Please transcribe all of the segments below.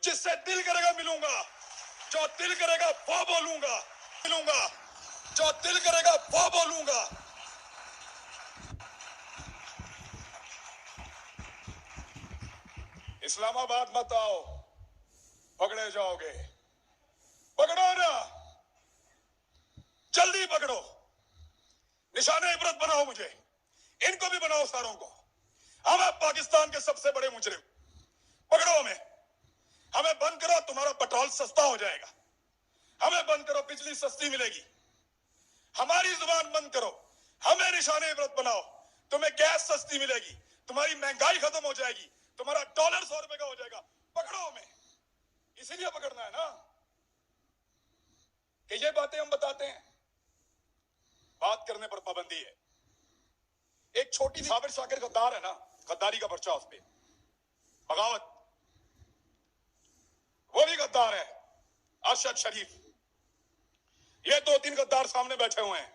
جس سے دل کرے گا ملوں گا، جو دل کرے گا وہ بولوں گا، ملوں گا، جو دل کرے گا وہ بولوں گا۔ اسلام آباد مت آؤ، پکڑے جاؤ گے، پکڑو نا، جلدی پکڑو، نشان عبرت بناؤ مجھے، ان کو بھی بناؤ، ساروں کو۔ ہم آپ پاکستان کے سب سے بڑے مجرم، پکڑو ہمیں بند کرو، تمہارا پیٹرول سستا ہو جائے گا، ہمیں بند کرو، بجلی سستی ملے گی، ہماری زبان بند کرو، ہمیں نشان عبرت بناؤ، تمہیں گیس سستی ملے گی، تمہاری مہنگائی ختم ہو جائے گی، تمہارا ڈالر 100 روپے کا ہو جائے گا، پکڑو ہمیں۔ اسی لیے پکڑنا ہے نا کہ یہ باتیں ہم بتاتے ہیں، بات کرنے پر پابندی ہے۔ ایک چھوٹی سی صابر شاکر غدار ہے نا، غداری کا پرچہ اس پہ، بغاوت، وہ بھی غدار ہے، ارشد شریف، یہ 2-3 غدار سامنے بیٹھے ہوئے ہیں،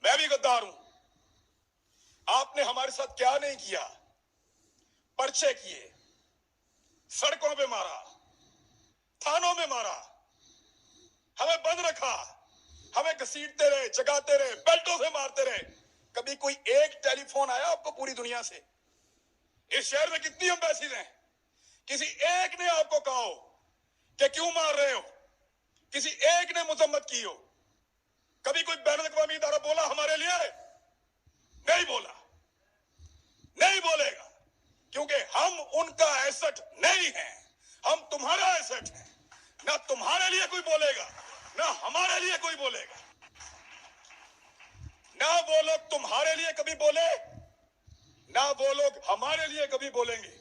میں بھی غدار ہوں۔ آپ نے ہمارے ساتھ کیا نہیں کیا، پرچے کیے، سڑکوں پہ مارا، تھانوں میں مارا، ہمیں بند رکھا، ہمیں گھسیٹتے رہے، جگاتے رہے، بیلٹوں سے مارتے رہے۔ کبھی کوئی ایک ٹیلی فون آیا آپ کو پوری دنیا سے؟ اس شہر میں کتنی ایمبیسیز ہیں، کسی ایک نے آپ کو کہا ہو کہ کیوں مار رہے ہو؟ کسی ایک نے مذمت کی ہو؟ کبھی کوئی بین الاقوامی ادارہ بولا ہمارے لیے؟ نہیں بولا، نہیں بولے گا، کیونکہ ہم ان کا ایسٹ نہیں ہیں، ہم تمہارا ایسٹ ہیں۔ نہ تمہارے لیے کوئی بولے گا، نہ ہمارے لیے کوئی بولے گا، نہ وہ لوگ تمہارے لیے کبھی بولے، نہ وہ لوگ ہمارے لیے کبھی بولیں گے۔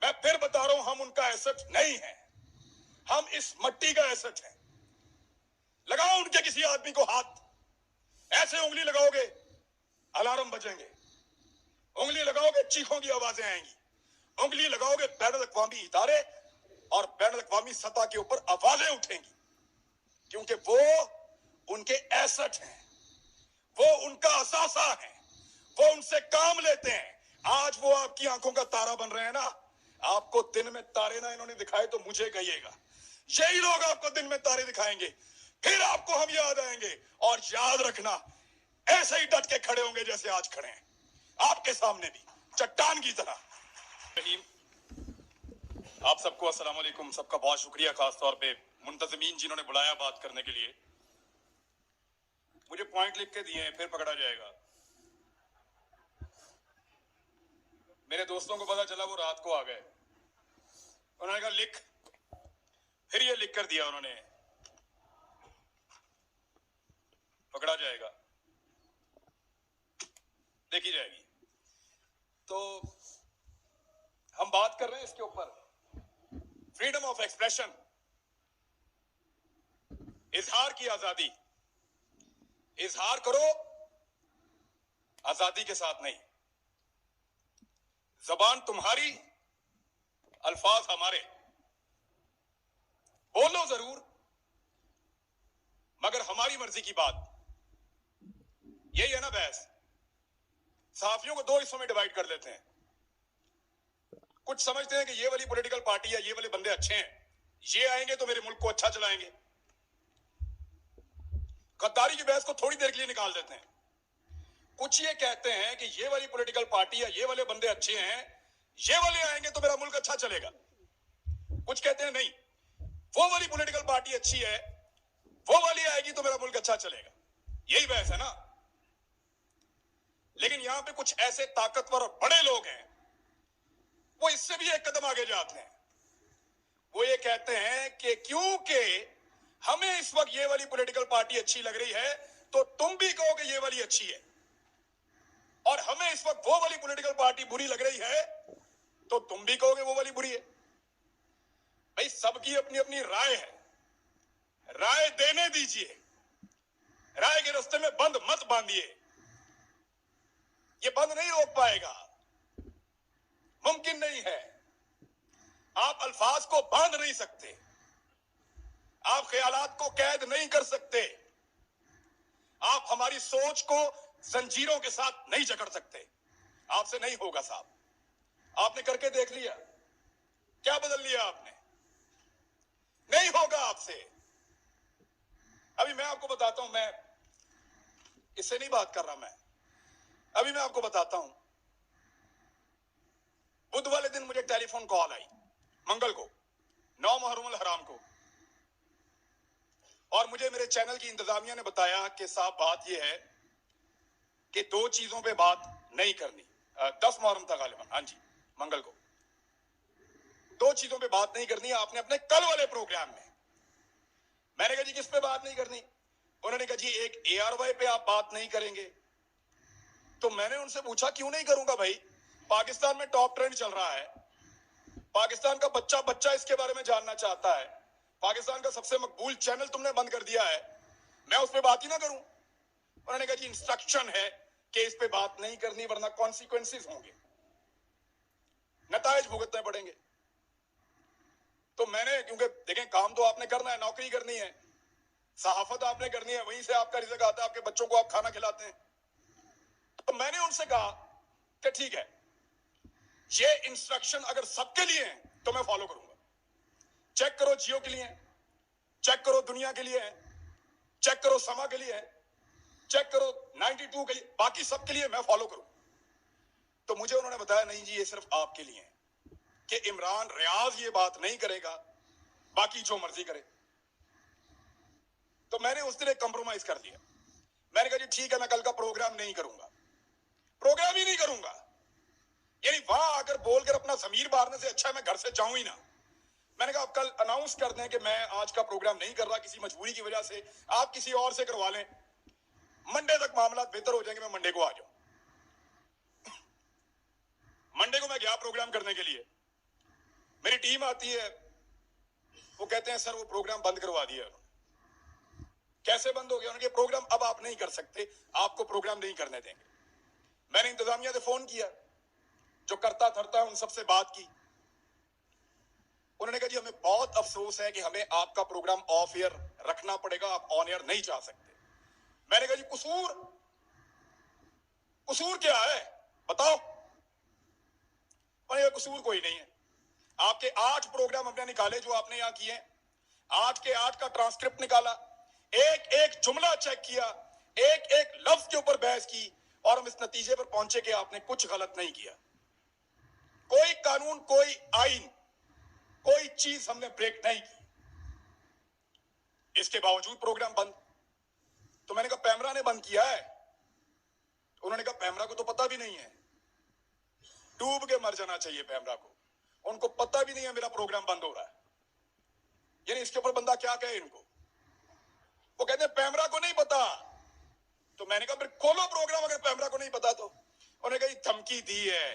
میں پھر بتا رہا ہوں، ہم ان کا ایسٹ نہیں ہیں، ہم اس مٹی کا ایسٹ ہیں۔ لگاؤ ان کے کسی آدمی کو ہاتھ، ایسے انگلی لگاؤ گے الارم بجیں گے، انگلی لگاؤ گے چیخوں کی آوازیں آئیں گی، انگلی لگاؤ گے بین الاقوامی ادارے اور بین الاقوامی سطح کے اوپر آوازیں اٹھیں گی، کیونکہ وہ ان کے ایسٹ ہیں، وہ ان کا اثاثہ ہیں، وہ ان سے کام لیتے ہیں۔ آج وہ آپ کی آنکھوں کا تارا بن رہے ہیں نا، آپ کو دن میں تارے نہ انہوں نے دکھائے تو مجھے کہیے گا، یہی لوگ آپ کو دن میں تارے دکھائیں گے، پھر آپ کو ہم یاد آئیں گے، اور یاد رکھنا ایسے ہی ڈٹ کے کھڑے ہوں گے جیسے آج کھڑے ہیں، آپ کے سامنے بھی چٹان کی طرح۔ آپ سب کو السلام علیکم، سب کا بہت شکریہ، خاص طور پہ منتظمین جنہوں نے بلایا بات کرنے کے لیے۔ مجھے پوائنٹ لکھ کے دیے ہیں، پھر پکڑا جائے گا۔ میرے دوستوں کو پتا چلا وہ رات کو آ گئے، انہوں نے کہا لکھ، پھر یہ لکھ کر دیا انہوں نے، پکڑا جائے گا، دیکھی جائے گی۔ تو ہم بات کر رہے ہیں اس کے اوپر، فریڈم آف ایکسپریشن، اظہار کی آزادی۔ اظہار کرو، آزادی کے ساتھ نہیں۔ زبان تمہاری، الفاظ ہمارے، بولو ضرور مگر ہماری مرضی کی بات۔ یہی ہے نا بحث۔ صحافیوں کو 2 حصوں میں ڈیوائیڈ کر دیتے ہیں، کچھ سمجھتے ہیں کہ یہ والی پولیٹیکل پارٹی یا یہ والے بندے اچھے ہیں، یہ آئیں گے تو میرے ملک کو اچھا چلائیں گے، غداری کی بحث کو تھوڑی دیر کے لیے نکال دیتے ہیں۔ کچھ یہ کہتے ہیں کہ یہ والی پولیٹیکل پارٹی یا یہ والے بندے اچھے ہیں، یہ والے آئیں گے تو میرا ملک اچھا چلے گا۔ کچھ کہتے ہیں نہیں، وہ والی پولیٹیکل پارٹی اچھی ہے، وہ والی آئے گی تو میرا ملک اچھا چلے گا۔ یہی بحث ہے نا۔ لیکن یہاں پہ کچھ ایسے طاقتور اور بڑے لوگ ہیں، وہ اس سے بھی ایک قدم آگے جاتے ہیں۔ وہ یہ کہتے ہیں کہ کیونکہ ہمیں اس وقت یہ والی پولیٹیکل پارٹی اچھی لگ رہی ہے تو تم بھی کہو کہ یہ والی اچھی ہے، اور ہمیں اس وقت وہ والی پولیٹیکل پارٹی بری لگ رہی ہے تو تم بھی کہو گے وہ والی بری ہے۔ بھائی سب کی اپنی اپنی رائے ہے، رائے دینے دیجئے، رائے کے راستے میں بند مت باندھیے، یہ بند نہیں روک پائے گا، ممکن نہیں ہے۔ آپ الفاظ کو باندھ نہیں سکتے، آپ خیالات کو قید نہیں کر سکتے، آپ ہماری سوچ کو زنجیروں کے ساتھ نہیں جکڑ سکتے، آپ سے نہیں ہوگا صاحب۔ آپ نے کر کے دیکھ لیا؟ کیا بدل لیا آپ نے؟ نہیں ہوگا آپ سے. ابھی میں آپ کو بتاتا ہوں, میں اس سے نہیں بات کر رہا, میں ابھی میں آپ کو بتاتا ہوں. بدھ والے دن مجھے ٹیلی فون کال آئی, منگل کو 9 محرم الحرام کو, اور مجھے میرے چینل کی انتظامیہ نے بتایا کہ صاحب بات یہ ہے کہ 2 چیزوں پہ بات نہیں کرنی. 10 محرم تھا غالباً, ہاں جی منگل کو. 2 چیزوں پہ بات نہیں کرنی آپ نے اپنے کل والے پروگرام میں. میں نے کہا جی کس پہ بات نہیں کرنی؟ انہوں نے کہا جی ایک ARY پہ آپ بات نہیں کریں گے. تو میں نے ان سے پوچھا کیوں نہیں کروں گا بھائی, پاکستان میں ٹاپ ٹرینڈ چل رہا ہے, پاکستان کا بچہ اس کے بارے میں جاننا چاہتا ہے, پاکستان کا سب سے مقبول چینل تم نے بند کر دیا ہے, میں اس پہ بات ہی نہ کروں؟ انہوں نے کہا جی انسٹرکشن ہے کہ اس پہ بات نہیں کرنی ورنہ کانسیکوینسز ہوں گے, نتائج بھگتنے پڑیں گے. تو میں نے, کیونکہ دیکھیں کام تو آپ نے کرنا ہے, نوکری کرنی ہے, صحافت آپ نے کرنی ہے, وہیں سے آپ کا رزق آتا ہے, آپ کے بچوں کو آپ کھانا کھلاتے ہیں. تو میں نے ان سے کہا کہ ٹھیک ہے, یہ انسٹرکشن اگر سب کے لیے ہیں تو میں فالو کروں گا. چیک کرو جیو کے لیے, چیک کرو دنیا کے لیے, چیک کرو سما کے لیے, چیک کرو 92 کے لیے, باقی سب کے لیے میں فالو کروں. تو مجھے انہوں نے بتایا نہیں جی یہ صرف آپ کے لیے ہیں, کہ عمران ریاض یہ بات نہیں کرے گا, باقی جو مرضی کرے. تو میں نے اس دن ایک کمپرومائز کر دیا. میں نے کہا جی ٹھیک ہے, میں کل کا پروگرام نہیں کروں گا, پروگرام ہی نہیں کروں گا. یعنی وہاں آ کر بول کر اپنا ضمیر مارنے سے اچھا ہے میں گھر سے جاؤں ہی نہ. میں نے کہا آپ کل اناؤنس کر دیں کہ میں آج کا پروگرام نہیں کر رہا کسی مجبوری کی وجہ سے, آپ کسی اور سے کروا لیں, منڈے تک معاملات بہتر ہو جائیں گے, میں منڈے کو آ جاؤں. منڈے کو میں گیا پروگرام کرنے کے لیے, میری ٹیم آتی ہے, وہ کہتے ہیں سر وہ پروگرام بند کروا دیا. کیسے بند ہو گیا؟ انہوں نے کہا پروگرام اب آپ نہیں کر سکتے, آپ کو پروگرام نہیں کرنے دیں گے. میں نے انتظامیہ سے فون کیا, جو کرتا دھرتا ہے ان سب سے بات کی. انہوں نے کہا جی ہمیں بہت افسوس ہے کہ ہمیں آپ کا پروگرام آف ایئر رکھنا پڑے گا, آپ آن ایئر نہیں جا سکتے. میں نے کہا جی قصور کیا ہے بتاؤ؟ قصور کوئی نہیں ہے. آپ کے 8 پروگرام ہم نے نکالے جو آپ نے یہاں کیے, 8 کے 8 کا ٹرانسکرپٹ نکالا, ایک ایک جملہ چیک کیا, ایک ایک لفظ کے اوپر بحث کی, اور ہم اس نتیجے پر پہنچے کہ آپ نے کچھ غلط نہیں کیا. کوئی قانون, کوئی آئین, کوئی چیز ہم نے بریک نہیں کی. اس کے باوجود پروگرام بند. تو میں نے کہا پیمرا نے بند کیا ہے. انہوں نے کہا پیمرا کو تو پتہ بھی نہیں ہے, ڈوب کے مر جانا چاہیے پیمرا کو, ان کو پتہ بھی نہیں ہے میرا پروگرام بند ہو رہا ہے. یعنی اس کے اوپر بندہ کیا کہے ان کو؟ وہ کہتے ہیں پیمرا کو نہیں پتا. تو میں نے کہا پھر کھولو پروگرام اگر پیمرا کو نہیں پتا تو. انہوں نے کہا یہ دھمکی دی ہے,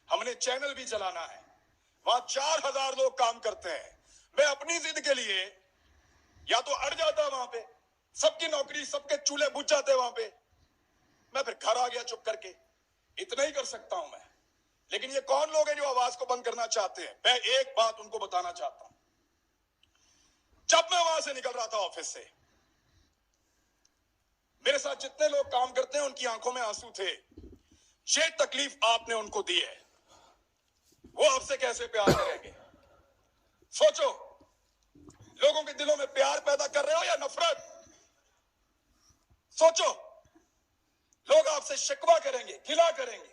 ہم نے چینل بھی چلانا ہے, وہاں 4000 لوگ کام کرتے ہیں. میں اپنی ضد کے لیے یا تو اڑ جاتا وہاں پہ, سب کی نوکری, سب کے چولہے بجھ جاتے وہاں پہ, میں پھر گھر آ گیا چپ کر کے. اتنا ہی کر سکتا ہوں میں. لیکن یہ کون لوگ ہیں جو آواز کو بند کرنا چاہتے ہیں؟ میں ایک بات ان کو بتانا چاہتا ہوں. جب میں وہاں سے نکل رہا تھا آفس سے, میرے ساتھ جتنے لوگ کام کرتے ہیں ان کی آنکھوں میں آنسو تھے. یہ تکلیف آپ نے ان کو دی ہے, وہ آپ سے کیسے پیار کریں گے؟ سوچو, لوگوں کے دلوں میں پیار پیدا کر رہے ہو یا نفرت؟ سوچو, لوگ آپ سے شکوہ کریں گے, گلہ کریں گے,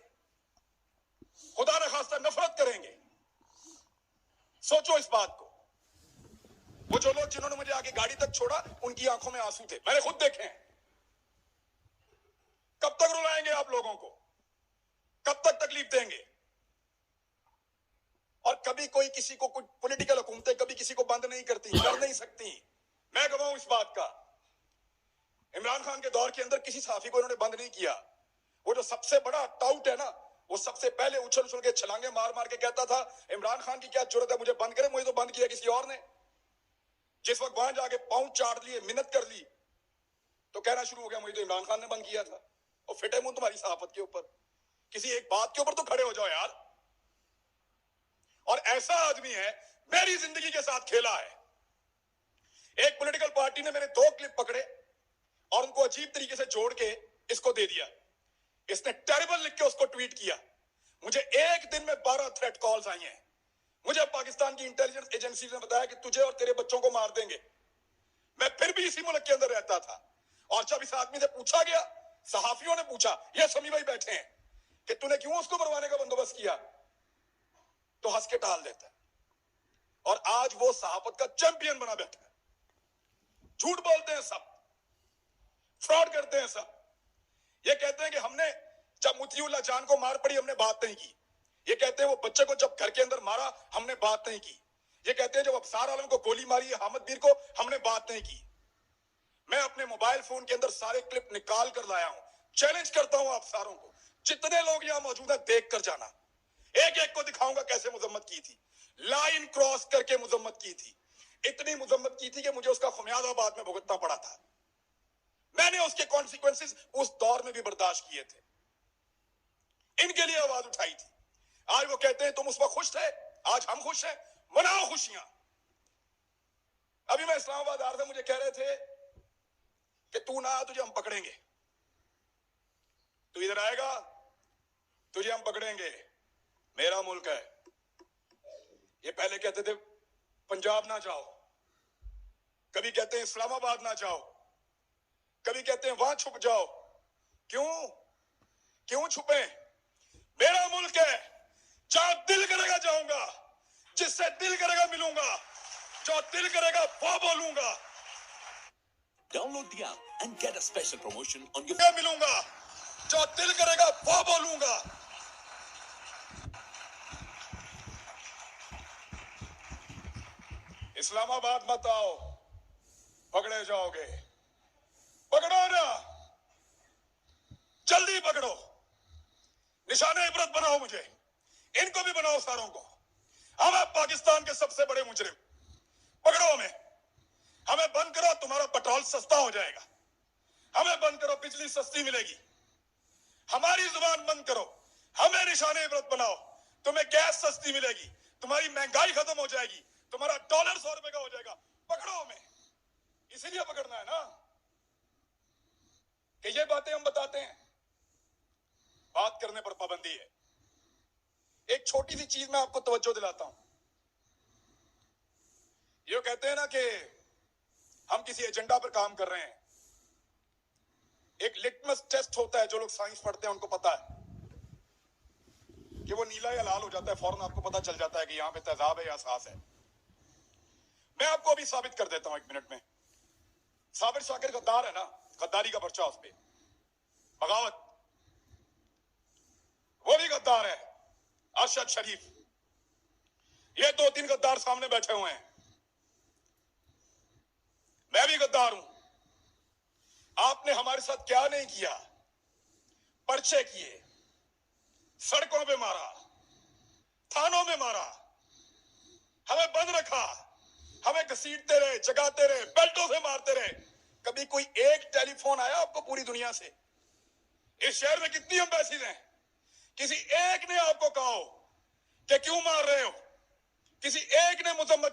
خدا نخواستہ نفرت کریں گے. سوچو اس بات کو. وہ جو لوگ جنہوں نے مجھے آگے گاڑی تک چھوڑا ان کی آنکھوں میں آنسو تھے, میں نے خود دیکھے ہیں. کب تک رلائیں گے آپ لوگوں کو؟ کب تک تکلیف دیں گے؟ اور کبھی کوئی کسی کو, کچھ پولیٹیکل حکومتیں کبھی کسی کو بند نہیں کرتی, کر نہیں سکتی. میں گواہ ہوں اس بات کا. عمران خان کے دور کے اندر کسی صحافی کو انہوں نے بند نہیں کیا. وہ جو سب سے بڑا ٹاؤٹ ہے نا, وہ سب سے پہلے اچھل کے چھلانگے مار مار کے کہتا تھا عمران خان کی کیا جرت ہے مجھے بند کرے, مجھے تو بند کیا کسی اور نے. جس وقت وہاں جا کے پاؤں چاٹ لیے, منت کر لی, تو کہنا شروع ہو گیا مجھے تو عمران خان نے بند کیا تھا. اور فٹے منہ تمہاری صحافت کے اوپر, کسی ایک بات کے اوپر تو کھڑے ہو جاؤ یار. اور ایسا آدمی ہے, میری زندگی کے ساتھ کھیلا ہے. ایک پولیٹیکل پارٹی نے میرے 2 کلپ پکڑے اور ان کو عجیب طریقے سے جوڑ کے اس کو دے دیا. اس نے ٹیریبل لکھ کے اس کو ٹویٹ کیا. مجھے ایک دن میں 12 تھریٹ کالز آئی ہیں. مجھے پاکستان کی انٹیلیجنس ایجنسی نے بتایا کہ تجھے اور تیرے بچوں کو مار دیں گے. میں پھر بھی اسی ملک کے اندر رہتا تھا. اور جب اس آدمی سے پوچھا گیا, صحافیوں نے پوچھا, یہ سمیع بھائی بیٹھے ہیں, کہ تو نے کیوں اس کو مروانے کا بندوبست کیا, تو ہنس کے ٹال دیتا ہے. اور آج وہ صحافت کا چیمپئن بنا بیٹھا ہے. جھوٹ بولتے ہیں سب, فراڈ کرتے ہیں سب. یہ کہتے ہیں کہ ہم نے جب مطیع اللہ جان کو مار پڑی ہم نے بات نہیں کی. یہ کہتے ہیں وہ بچے کو جب گھر کے اندر مارا ہم نے بات نہیں کی. یہ کہتے ہیں جب ابصار عالم کو گولی ماری ہے حامد میر کو ہم نے بات نہیں کی. میں اپنے موبائل فون کے اندر سارے کلپ نکال کر لایا ہوں. چیلنج کرتا ہوں آپ ساروں کو, جتنے لوگ یہاں موجود ہیں دیکھ کر جانا. ایک ایک کو دکھاؤں گا کیسے مذمت کی تھی, لائن کراس کر کے مذمت کی تھی. اتنی مذمت کی تھی کہ مجھے اس کا خمیازہ بعد میں بھگتنا پڑا تھا. میں نے اس کے کانسیکوینسز اس دور میں بھی برداشت کیے تھے. ان کے لیے آواز اٹھائی تھی. آج وہ کہتے ہیں تم اس وقت خوش تھے, آج ہم خوش ہیں, مناؤ خوشیاں. ابھی میں اسلام آباد آ رہا تھا, مجھے کہہ رہے تھے کہ تو نہ آ تجھے ہم پکڑیں گے, تو ادھر آئے گا تجھے ہم پکڑیں گے, میرا ملک ہے. یہ پہلے کہتے تھے پنجاب نہ جاؤ, کبھی کہتے ہیں اسلام آباد نہ جاؤ, کبھی کہتے ہیں وہاں چھپ جاؤ. کیوں چھپیں؟ میرا ملک ہے, جہاں دل کرے گا جاؤں گا, جس سے دل کرے گا ملوں گا, جو دل کرے گا وہ بولوں گا. Download the app and get a special promotion on your ملوں گا, جو دل کرے گا وہ بولوں گا. اسلام آباد مت آؤ, پکڑے جاؤ گے. پکڑو نا, جلدی پکڑو, نشان عبرت بناؤ مجھے, ان کو بھی بناؤ ساروں کو. ہم ہیں پاکستان کے سب سے بڑے مجرم, پکڑو ہمیں بند کرو, تمہارا پٹرول سستا ہو جائے گا. ہمیں بند کرو, بجلی سستی ملے گی. ہماری زبان بند کرو, ہمیں نشان عبرت بناؤ, تمہیں گیس سستی ملے گی, تمہاری مہنگائی ختم ہو جائے گی, تمہارا ڈالر 100 روپے کا ہو جائے گا. پکڑو ہمیں, اسی لیے پکڑنا ہے نا کہ یہ باتیں ہم بتاتے ہیں. بات کرنے پر پابندی ہے. ایک چھوٹی سی چیز میں آپ کو توجہ دلاتا ہوں. یہ کہتے ہیں نا کہ ہم کسی ایجنڈا پر کام کر رہے ہیں. ایک لٹمس ٹیسٹ ہوتا ہے, جو لوگ سائنس پڑھتے ہیں ان کو پتا ہے کہ وہ نیلا یا لال ہو جاتا ہے, فوراً آپ کو پتا چل جاتا ہے کہ یہاں پہ تیزاب ہے یا اساس ہے. میں آپ کو ابھی ثابت کر دیتا ہوں 1 منٹ میں. صابر شاکر غدار ہے نا, غداری کا پرچہ اس پہ, بغاوت, وہ بھی غدار ہے. ارشد شریف, یہ 2-3 غدار سامنے بیٹھے ہوئے ہیں. میں بھی غدار ہوں. آپ نے ہمارے ساتھ کیا نہیں کیا, پرچے کیے, سڑکوں پہ مارا, تھانوں میں مارا, ہمیں بند رکھا, ہمیں گھسیٹتے رہے, جگاتے رہے, بیلٹوں سے مارتے رہے. کبھی کوئی ایک ٹیلی فون آیا آپ کو پوری دنیا سے؟ اس شہر میں کتنی ایمبیسیز ہیں, کسی ایک نے آپ کو کہا ہو کہ کیوں مار رہے ہو؟ کسی ایک نے مذمت